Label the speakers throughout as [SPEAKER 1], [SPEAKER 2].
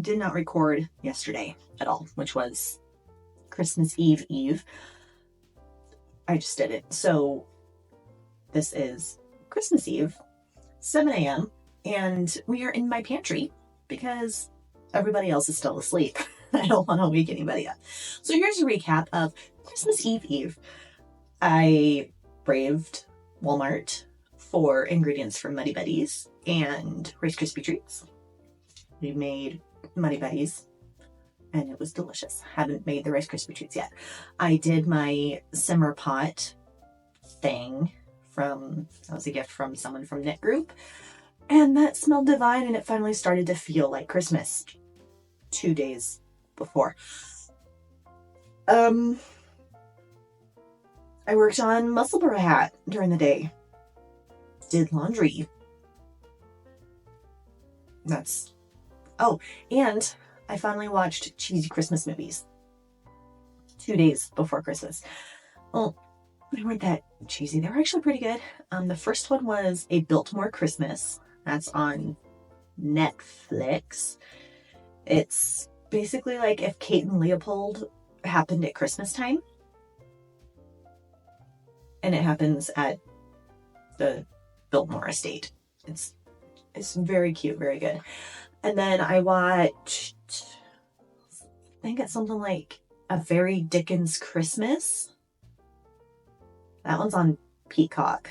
[SPEAKER 1] did not record yesterday at all, which was Christmas Eve. I just did it. So this is Christmas Eve, 7 a.m., and we are in my pantry because everybody else is still asleep. I don't want to wake anybody up. So here's a recap of Christmas Eve. I braved Walmart for ingredients for Muddy Buddies and Rice Krispie treats. We made Muddy Buddies and it was delicious. Haven't made the Rice Krispie treats yet. I did my simmer pot thing that was a gift from someone from Knit Group, and that smelled divine, and it finally started to feel like Christmas 2 days before. I worked on Musselburgh hat during the day. Did laundry. And I finally watched cheesy Christmas movies 2 days before Christmas. Well, they weren't that cheesy. They were actually pretty good. The first one was A Biltmore Christmas. That's on Netflix. It's basically like if Kate and Leopold happened at Christmas time. And it happens at the Biltmore estate. It's very cute, very good. And then I watched, I think it's something like A Very Dickens Christmas. That one's on Peacock.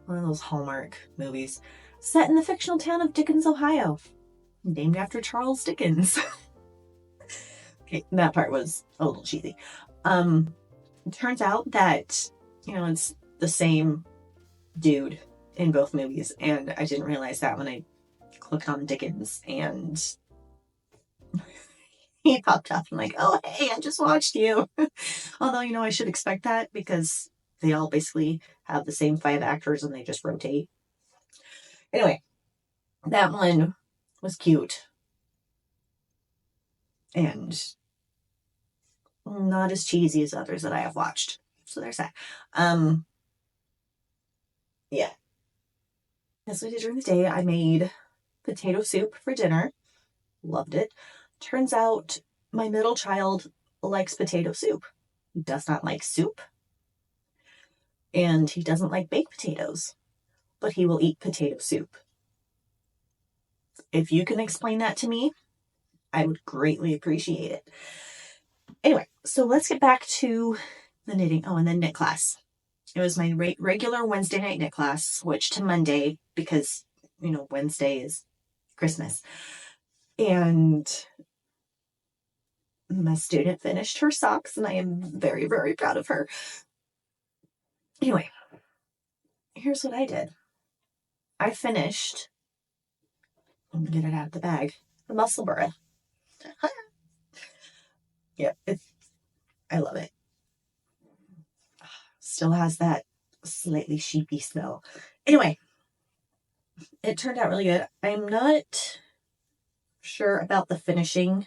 [SPEAKER 1] One of those Hallmark movies. Set in the fictional town of Dickens, Ohio. Named after Charles Dickens. Okay, that part was a little cheesy. It turns out that, it's the same dude in both movies, and I didn't realize that when I clicked on Dickens, and he popped up. I'm like, oh, hey, I just watched you. Although, I should expect that because they all basically have the same 5 actors and they just rotate. Anyway, that one was cute. And not as cheesy as others that I have watched. So there's that. Yeah. That's what I did during the day. I made potato soup for dinner. Loved it. Turns out my middle child likes potato soup. He does not like soup. And he doesn't like baked potatoes. But he will eat potato soup. If you can explain that to me, I would greatly appreciate it. Anyway, so let's get back to the knitting. Oh, and then knit class. It was my regular Wednesday night knit class, switched to Monday because, Wednesday is Christmas. And my student finished her socks, and I am very, very proud of her. Anyway, here's what I did. I finished, let me get it out of the bag, the Musselburgh. Yeah, I love it. Still has that slightly sheepy smell. Anyway, it turned out really good. I'm not sure about the finishing,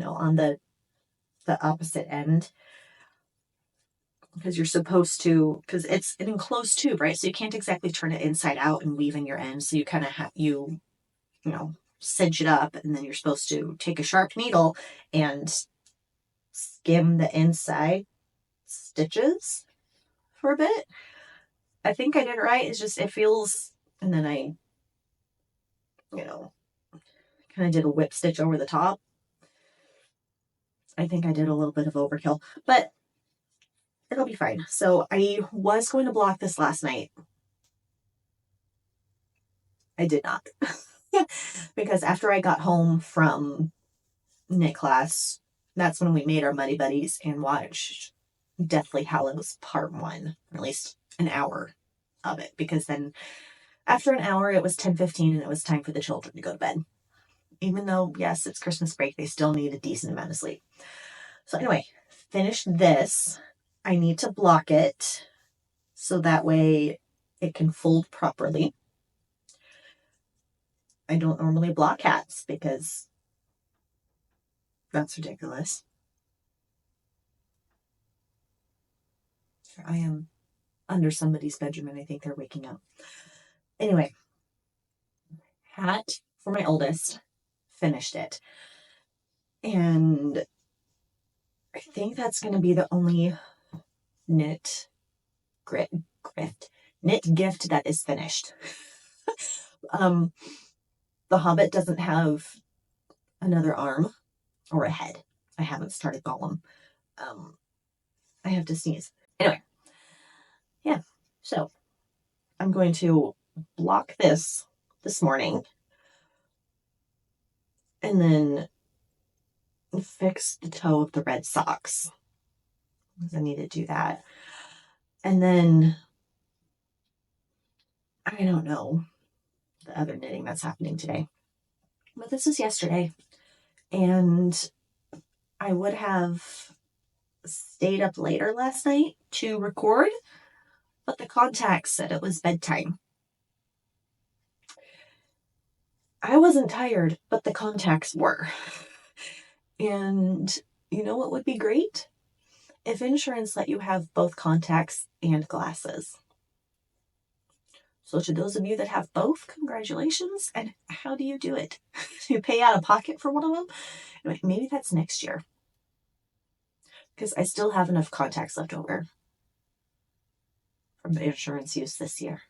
[SPEAKER 1] on the opposite end. Because you're supposed to, because it's an enclosed tube, right? So you can't exactly turn it inside out and weave in your end. So you kind of cinch it up, and then you're supposed to take a sharp needle and skim the inside stitches for a bit. I think I did it right. It's just, it feels, and then I, kind of did a whip stitch over the top. I think I did a little bit of overkill, but it'll be fine. So I was going to block this last night. I did not. Because after I got home from knit class, that's when we made our Muddy Buddies and watched Deathly Hallows Part 1, or at least an hour of it, because then after an hour it was 10:15 and it was time for the children to go to bed. Even though, yes, it's Christmas break, they still need a decent amount of sleep. So anyway, finished this. I need to block it so that way it can fold properly. I don't normally block hats because that's ridiculous. I am under somebody's bedroom and I think they're waking up. Anyway, hat for my oldest, finished it. And I think that's going to be the only knit gift that is finished. The Hobbit doesn't have another arm or a head. I haven't started Gollum. I have to sneeze. Anyway, yeah. So I'm going to block this morning and then fix the toe of the red socks, because I need to do that. And then I don't know the other knitting that's happening today, but this is yesterday, and I would have stayed up later last night to record, but the contacts said it was bedtime. I wasn't tired, but the contacts were. And you know what would be great? If insurance let you have both contacts and glasses. So to those of you that have both, congratulations. And how do you do it? You pay out of pocket for one of them? Anyway, maybe that's next year, because I still have enough contacts left over from the insurance use this year.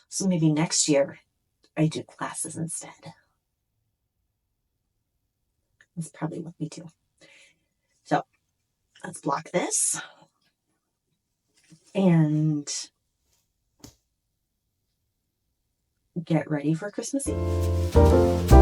[SPEAKER 1] So maybe next year I do glasses instead. That's probably what we do. So let's block this and get ready for Christmas Eve.